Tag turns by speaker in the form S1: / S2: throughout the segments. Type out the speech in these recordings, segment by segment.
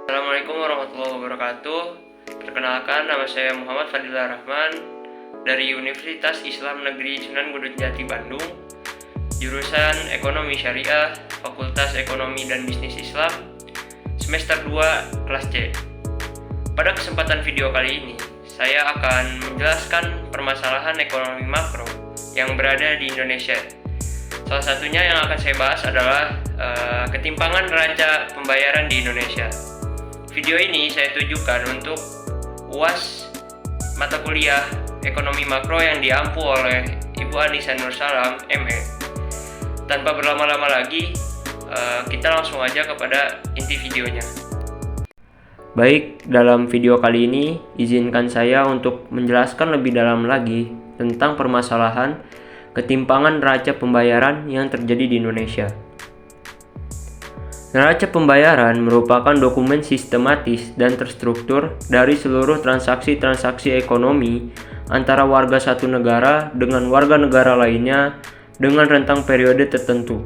S1: Assalamualaikum warahmatullahi wabarakatuh. Perkenalkan, nama saya Muhammad Fadilah Rahman dari Universitas Islam Negeri Sunan Gunung Jati Bandung, jurusan Ekonomi Syariah, Fakultas Ekonomi dan Bisnis Islam, semester 2, kelas C. Pada kesempatan video kali ini, saya akan menjelaskan permasalahan ekonomi makro yang berada di Indonesia. Salah satunya yang akan saya bahas adalah ketimpangan neraca pembayaran di Indonesia. Video ini saya tujukan untuk UAS mata kuliah ekonomi makro yang diampu oleh Ibu Anissa Nursalam, ME. Tanpa berlama-lama lagi, kita langsung aja kepada inti videonya. Baik, dalam video kali ini, izinkan saya untuk menjelaskan lebih dalam lagi tentang permasalahan ketimpangan neraca pembayaran yang terjadi di Indonesia. Neraca pembayaran merupakan dokumen sistematis dan terstruktur dari seluruh transaksi-transaksi ekonomi antara warga satu negara dengan warga negara lainnya dengan rentang periode tertentu.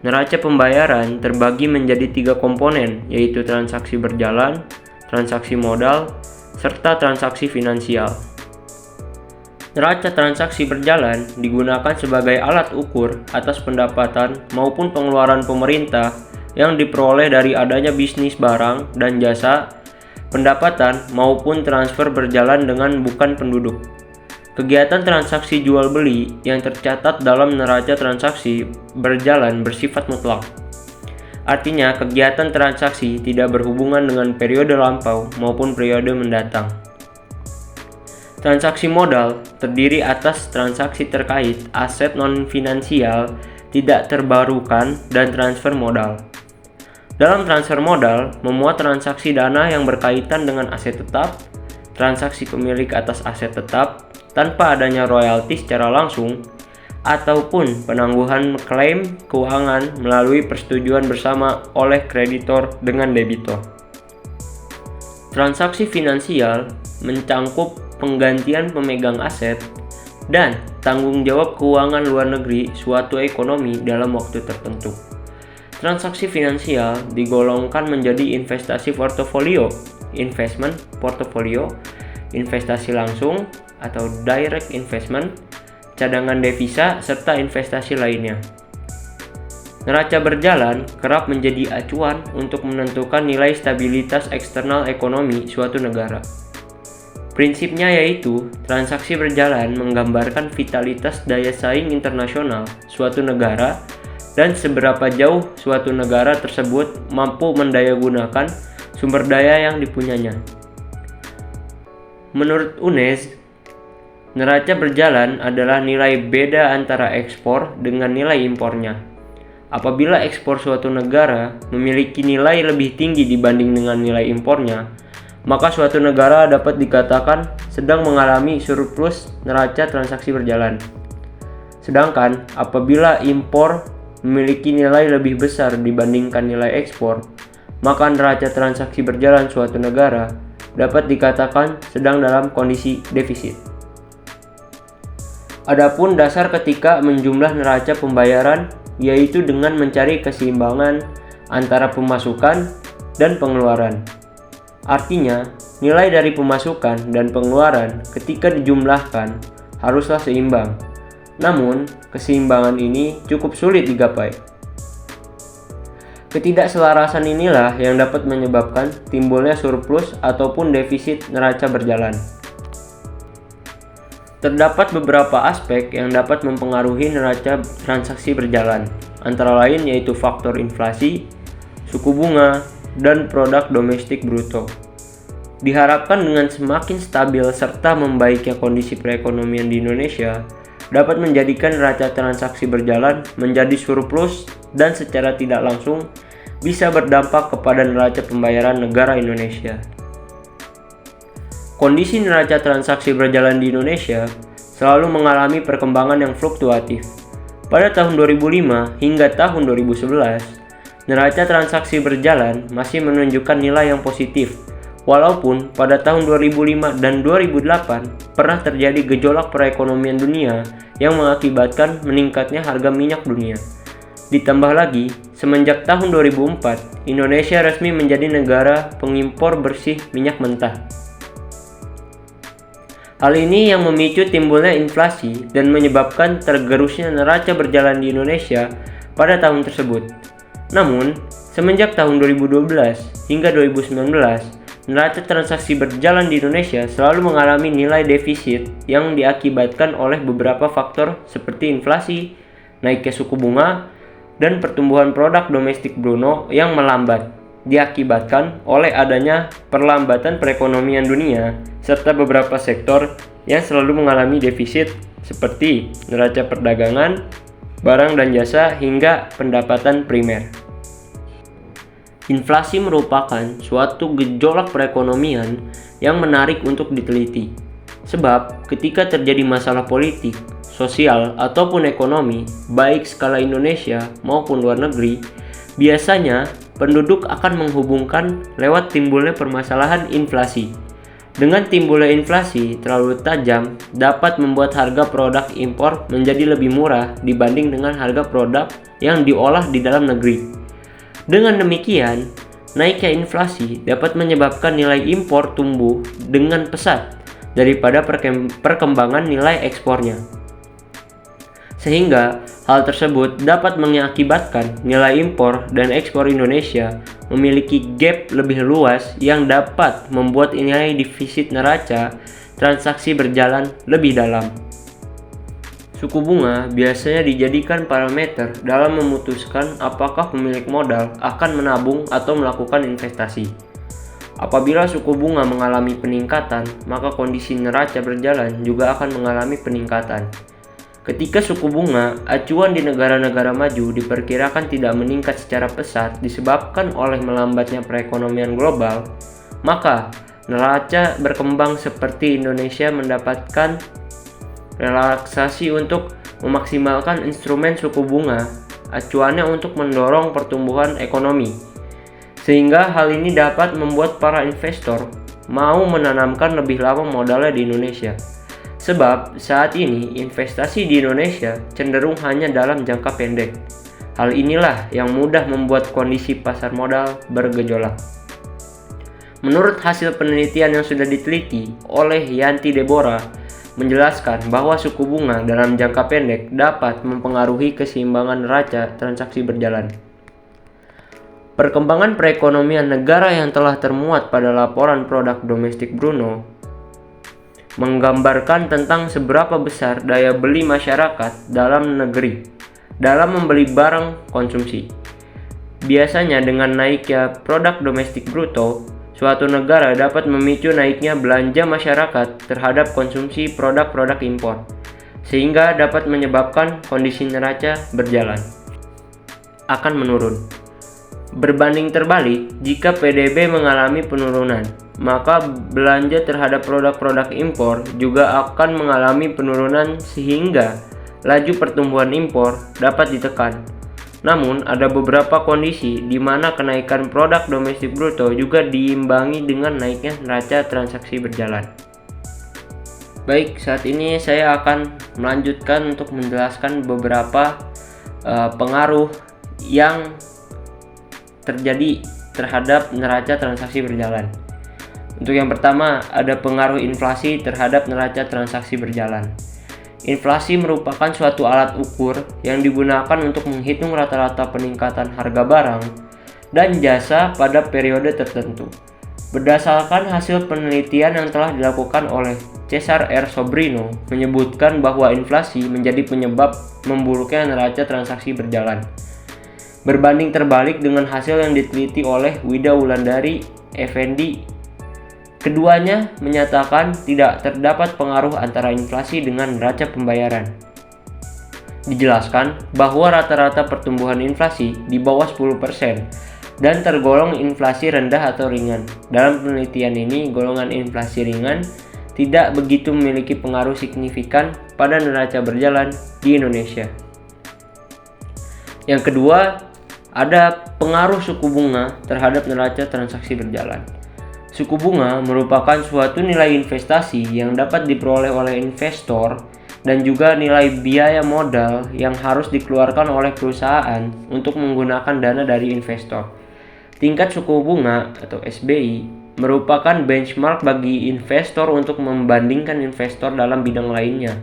S1: Neraca pembayaran terbagi menjadi 3 komponen, yaitu transaksi berjalan, transaksi modal, serta transaksi finansial. Neraca transaksi berjalan digunakan sebagai alat ukur atas pendapatan maupun pengeluaran pemerintah yang diperoleh dari adanya bisnis barang dan jasa, pendapatan maupun transfer berjalan dengan bukan penduduk. Kegiatan transaksi jual beli yang tercatat dalam neraca transaksi berjalan bersifat mutlak. Artinya, kegiatan transaksi tidak berhubungan dengan periode lampau maupun periode mendatang. Transaksi modal terdiri atas transaksi terkait aset non-finansial tidak terbarukan dan transfer modal. Dalam transfer modal, memuat transaksi dana yang berkaitan dengan aset tetap, transaksi pemilik atas aset tetap tanpa adanya royalti secara langsung, ataupun penangguhan klaim keuangan melalui persetujuan bersama oleh kreditor dengan debitor. Transaksi finansial mencangkup penggantian pemegang aset dan tanggung jawab keuangan luar negeri suatu ekonomi dalam waktu tertentu. Transaksi finansial digolongkan menjadi investasi portofolio, investment portfolio, investasi langsung atau direct investment, cadangan devisa, serta investasi lainnya. Neraca berjalan kerap menjadi acuan untuk menentukan nilai stabilitas eksternal ekonomi suatu negara. Prinsipnya yaitu, transaksi berjalan menggambarkan vitalitas daya saing internasional suatu negara dan seberapa jauh suatu negara tersebut mampu mendayagunakan sumber daya yang dipunyanya. Menurut UNES, neraca berjalan adalah nilai beda antara ekspor dengan nilai impornya. Apabila ekspor suatu negara memiliki nilai lebih tinggi dibanding dengan nilai impornya, maka suatu negara dapat dikatakan sedang mengalami surplus neraca transaksi berjalan. Sedangkan apabila impor memiliki nilai lebih besar dibandingkan nilai ekspor, maka neraca transaksi berjalan suatu negara dapat dikatakan sedang dalam kondisi defisit. Adapun dasar ketika menjumlah neraca pembayaran yaitu dengan mencari keseimbangan antara pemasukan dan pengeluaran. Artinya, nilai dari pemasukan dan pengeluaran ketika dijumlahkan haruslah seimbang. Namun, keseimbangan ini cukup sulit digapai. Ketidakselarasan inilah yang dapat menyebabkan timbulnya surplus ataupun defisit neraca berjalan. Terdapat beberapa aspek yang dapat mempengaruhi neraca transaksi berjalan, antara lain yaitu faktor inflasi, suku bunga, dan produk domestik bruto. Diharapkan dengan semakin stabil serta membaiknya kondisi perekonomian di Indonesia, dapat menjadikan neraca transaksi berjalan menjadi surplus dan secara tidak langsung bisa berdampak kepada neraca pembayaran negara Indonesia. Kondisi neraca transaksi berjalan di Indonesia selalu mengalami perkembangan yang fluktuatif. Pada tahun 2005 hingga tahun 2011, neraca transaksi berjalan masih menunjukkan nilai yang positif. Walaupun pada tahun 2005 dan 2008 pernah terjadi gejolak perekonomian dunia yang mengakibatkan meningkatnya harga minyak dunia. Ditambah lagi, semenjak tahun 2004, Indonesia resmi menjadi negara pengimpor bersih minyak mentah. Hal ini yang memicu timbulnya inflasi dan menyebabkan tergerusnya neraca berjalan di Indonesia pada tahun tersebut. Namun, semenjak tahun 2012 hingga 2019, neraca transaksi berjalan di Indonesia selalu mengalami nilai defisit yang diakibatkan oleh beberapa faktor seperti inflasi, naiknya suku bunga, dan pertumbuhan produk domestik Bruno yang melambat, diakibatkan oleh adanya perlambatan perekonomian dunia serta beberapa sektor yang selalu mengalami defisit seperti neraca perdagangan, barang dan jasa, hingga pendapatan primer. Inflasi merupakan suatu gejolak perekonomian yang menarik untuk diteliti, sebab ketika terjadi masalah politik, sosial, ataupun ekonomi, baik skala Indonesia maupun luar negeri, biasanya penduduk akan menghubungkan lewat timbulnya permasalahan inflasi. Dengan timbulnya inflasi terlalu tajam dapat membuat harga produk impor menjadi lebih murah dibanding dengan harga produk yang diolah di dalam negeri. Dengan demikian, naiknya inflasi dapat menyebabkan nilai impor tumbuh dengan pesat daripada perkembangan nilai ekspornya. Sehingga hal tersebut dapat mengakibatkan nilai impor dan ekspor Indonesia memiliki gap lebih luas yang dapat membuat nilai defisit neraca transaksi berjalan lebih dalam. Suku bunga biasanya dijadikan parameter dalam memutuskan apakah pemilik modal akan menabung atau melakukan investasi. Apabila suku bunga mengalami peningkatan, maka kondisi neraca berjalan juga akan mengalami peningkatan. Ketika suku bunga acuan di negara-negara maju diperkirakan tidak meningkat secara pesat disebabkan oleh melambatnya perekonomian global, maka neraca berkembang seperti Indonesia mendapatkan relaksasi untuk memaksimalkan instrumen suku bunga acuannya untuk mendorong pertumbuhan ekonomi. Sehingga hal ini dapat membuat para investor mau menanamkan lebih lama modalnya di Indonesia. Sebab saat ini investasi di Indonesia cenderung hanya dalam jangka pendek. Hal inilah yang mudah membuat kondisi pasar modal bergejolak. Menurut hasil penelitian yang sudah diteliti oleh Yanti Deborah, menjelaskan bahwa suku bunga dalam jangka pendek dapat mempengaruhi keseimbangan neraca transaksi berjalan. Perkembangan perekonomian negara yang telah termuat pada laporan produk domestik Bruno menggambarkan tentang seberapa besar daya beli masyarakat dalam negeri dalam membeli barang konsumsi. Biasanya dengan naiknya produk domestik bruto, suatu negara dapat memicu naiknya belanja masyarakat terhadap konsumsi produk-produk impor, sehingga dapat menyebabkan kondisi neraca berjalan akan menurun. Berbanding terbalik, jika PDB mengalami penurunan, maka belanja terhadap produk-produk impor juga akan mengalami penurunan sehingga laju pertumbuhan impor dapat ditekan. Namun, ada beberapa kondisi di mana kenaikan produk domestik bruto juga diimbangi dengan naiknya neraca transaksi berjalan. Baik, saat ini saya akan melanjutkan untuk menjelaskan beberapa pengaruh yang terjadi terhadap neraca transaksi berjalan. Untuk yang pertama, ada pengaruh inflasi terhadap neraca transaksi berjalan. Inflasi merupakan suatu alat ukur yang digunakan untuk menghitung rata-rata peningkatan harga barang dan jasa pada periode tertentu. Berdasarkan hasil penelitian yang telah dilakukan oleh Cesar R. Sobrino menyebutkan bahwa inflasi menjadi penyebab memburuknya neraca transaksi berjalan. Berbanding terbalik dengan hasil yang diteliti oleh Wida Wulandari Effendi, keduanya menyatakan tidak terdapat pengaruh antara inflasi dengan neraca pembayaran. Dijelaskan bahwa rata-rata pertumbuhan inflasi di bawah 10% dan tergolong inflasi rendah atau ringan. Dalam penelitian ini, golongan inflasi ringan tidak begitu memiliki pengaruh signifikan pada neraca berjalan di Indonesia. Yang kedua, ada pengaruh suku bunga terhadap neraca transaksi berjalan. Suku bunga merupakan suatu nilai investasi yang dapat diperoleh oleh investor dan juga nilai biaya modal yang harus dikeluarkan oleh perusahaan untuk menggunakan dana dari investor. Tingkat suku bunga atau SBI merupakan benchmark bagi investor untuk membandingkan investor dalam bidang lainnya.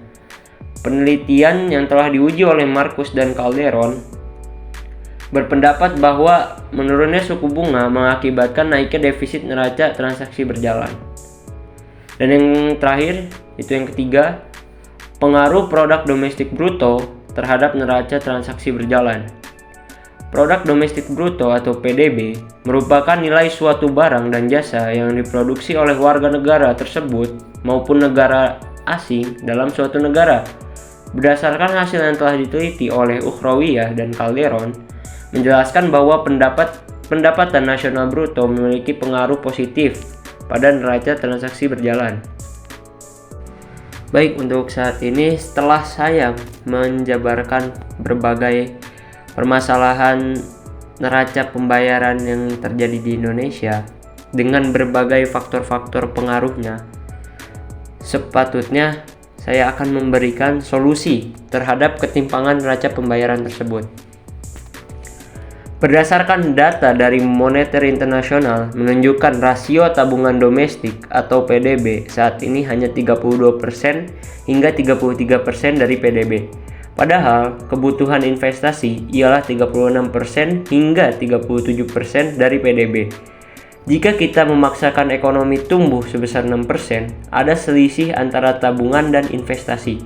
S1: Penelitian yang telah diuji oleh Marcus dan Calderon berpendapat bahwa menurunnya suku bunga mengakibatkan naiknya defisit neraca transaksi berjalan. Dan yang terakhir, itu yang ketiga, pengaruh produk domestik bruto terhadap neraca transaksi berjalan. Produk domestik bruto atau PDB merupakan nilai suatu barang dan jasa yang diproduksi oleh warga negara tersebut maupun negara asing dalam suatu negara. Berdasarkan hasil yang telah diteliti oleh Ukhrawiyah dan Calderon, menjelaskan bahwa pendapatan nasional bruto memiliki pengaruh positif pada neraca transaksi berjalan. Baik, untuk saat ini setelah saya menjabarkan berbagai permasalahan neraca pembayaran yang terjadi di Indonesia dengan berbagai faktor-faktor pengaruhnya, sepatutnya saya akan memberikan solusi terhadap ketimpangan neraca pembayaran tersebut. Berdasarkan data dari Moneter Internasional menunjukkan rasio tabungan domestik atau PDB saat ini hanya 32% hingga 33% dari PDB. Padahal kebutuhan investasi ialah 36% hingga 37% dari PDB. Jika kita memaksakan ekonomi tumbuh sebesar 6%, ada selisih antara tabungan dan investasi.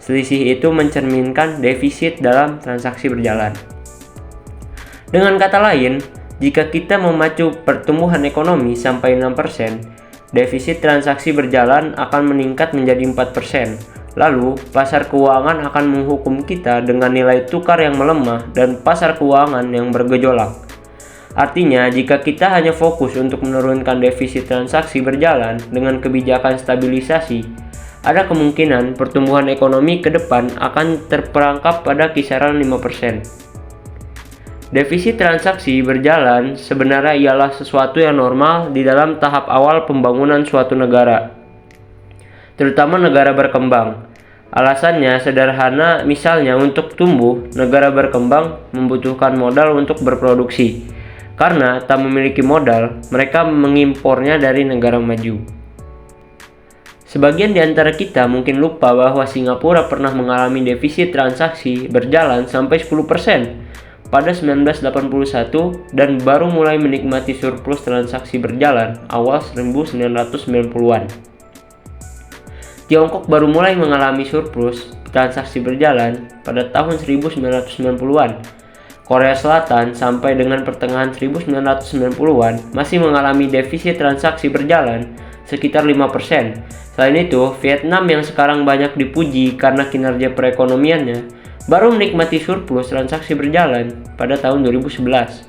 S1: Selisih itu mencerminkan defisit dalam transaksi berjalan. Dengan kata lain, jika kita memacu pertumbuhan ekonomi sampai 6%, defisit transaksi berjalan akan meningkat menjadi 4%. Lalu, pasar keuangan akan menghukum kita dengan nilai tukar yang melemah dan pasar keuangan yang bergejolak. Artinya, jika kita hanya fokus untuk menurunkan defisit transaksi berjalan dengan kebijakan stabilisasi, ada kemungkinan pertumbuhan ekonomi ke depan akan terperangkap pada kisaran 5%. Defisit transaksi berjalan sebenarnya ialah sesuatu yang normal di dalam tahap awal pembangunan suatu negara, terutama negara berkembang. Alasannya sederhana, misalnya untuk tumbuh, negara berkembang membutuhkan modal untuk berproduksi. Karena tak memiliki modal, mereka mengimpornya dari negara maju. Sebagian di antara kita mungkin lupa bahwa Singapura pernah mengalami defisit transaksi berjalan sampai 10% pada 1981 dan baru mulai menikmati surplus transaksi berjalan awal 1990-an. Tiongkok baru mulai mengalami surplus transaksi berjalan pada tahun 1990-an. Korea Selatan sampai dengan pertengahan 1990-an masih mengalami defisit transaksi berjalan sekitar 5%. Selain itu, Vietnam yang sekarang banyak dipuji karena kinerja perekonomiannya baru menikmati surplus transaksi berjalan pada tahun 2011.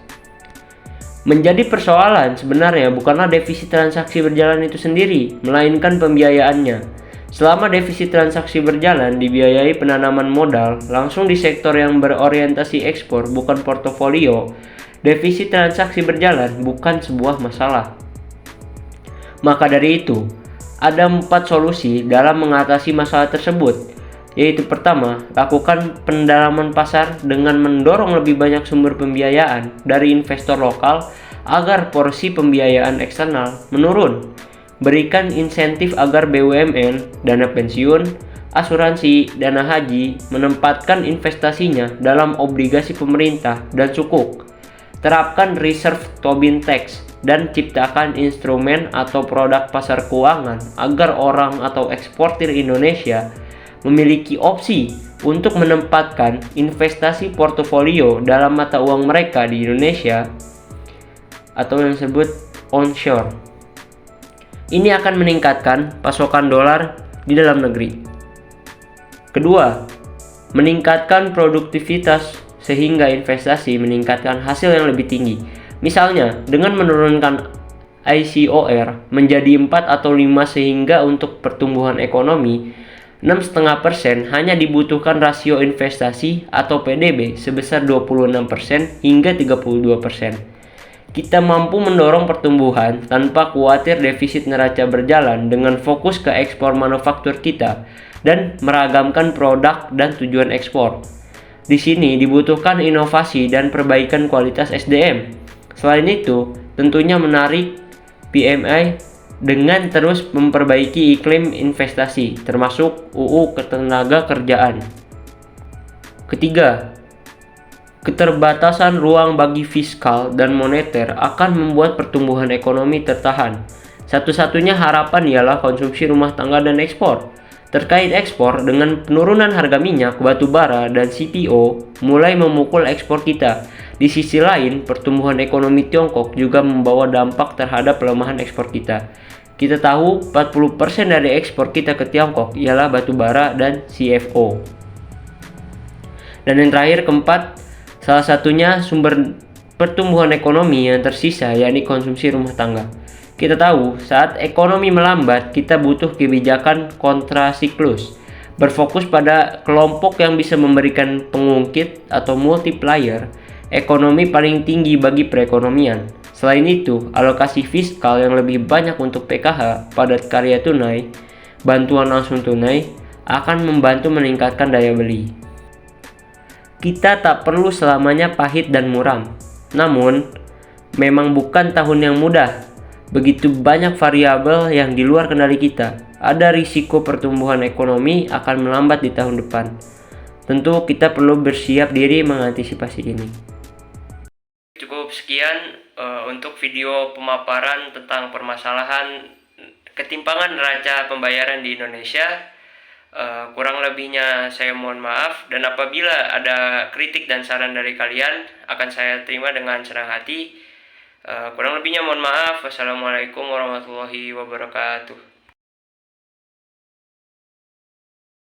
S1: Menjadi persoalan sebenarnya bukanlah defisit transaksi berjalan itu sendiri, melainkan pembiayaannya. Selama defisit transaksi berjalan dibiayai penanaman modal langsung di sektor yang berorientasi ekspor bukan portofolio, defisit transaksi berjalan bukan sebuah masalah. Maka dari itu, ada 4 solusi dalam mengatasi masalah tersebut. Yaitu pertama, lakukan pendalaman pasar dengan mendorong lebih banyak sumber pembiayaan dari investor lokal agar porsi pembiayaan eksternal menurun. Berikan insentif agar BUMN, dana pensiun, asuransi, dana haji menempatkan investasinya dalam obligasi pemerintah dan sukuk. Terapkan reserve Tobin tax dan ciptakan instrumen atau produk pasar keuangan agar orang atau eksportir Indonesia memiliki opsi untuk menempatkan investasi portofolio dalam mata uang mereka di Indonesia atau yang disebut onshore. Ini akan meningkatkan pasokan dolar di dalam negeri. Kedua, meningkatkan produktivitas sehingga investasi meningkatkan hasil yang lebih tinggi. Misalnya, dengan menurunkan ICOR menjadi 4 atau 5 sehingga untuk pertumbuhan ekonomi 6,5% hanya dibutuhkan rasio investasi atau PDB sebesar 26% hingga 32%. Kita mampu mendorong pertumbuhan tanpa khawatir defisit neraca berjalan dengan fokus ke ekspor manufaktur kita
S2: dan meragamkan produk dan tujuan ekspor. Di sini dibutuhkan inovasi dan perbaikan kualitas SDM. Selain itu, tentunya menarik PMI dengan terus memperbaiki iklim investasi, termasuk UU Ketenagakerjaan. Ketiga, keterbatasan ruang bagi fiskal dan moneter akan membuat pertumbuhan ekonomi tertahan. Satu-satunya harapan ialah konsumsi rumah tangga dan ekspor. Terkait ekspor, dengan penurunan harga minyak, batu bara, dan CPO mulai memukul ekspor kita. Di sisi lain, pertumbuhan ekonomi Tiongkok juga membawa dampak terhadap pelemahan ekspor kita. Kita tahu 40% dari ekspor kita ke Tiongkok ialah batu bara dan CFO. Dan yang terakhir, keempat, salah satunya sumber pertumbuhan ekonomi yang tersisa yakni konsumsi rumah tangga. Kita tahu saat ekonomi melambat, kita butuh kebijakan kontrasiklus, berfokus pada kelompok yang bisa memberikan pengungkit atau multiplier ekonomi paling tinggi bagi perekonomian. Selain itu, alokasi fiskal yang lebih banyak untuk PKH, padat karya tunai, bantuan langsung tunai akan membantu meningkatkan daya beli. Kita tak perlu selamanya pahit dan muram. Namun, memang bukan tahun yang mudah. Begitu banyak variabel yang di luar kendali kita. Ada risiko pertumbuhan ekonomi akan melambat di tahun depan. Tentu kita perlu bersiap diri mengantisipasi ini.
S1: Cukup sekian untuk video pemaparan tentang permasalahan ketimpangan neraca pembayaran di Indonesia. Kurang lebihnya saya mohon maaf, dan apabila ada kritik dan saran dari kalian akan saya terima dengan senang hati. Kurang lebihnya mohon maaf. Wassalamualaikum warahmatullahi wabarakatuh.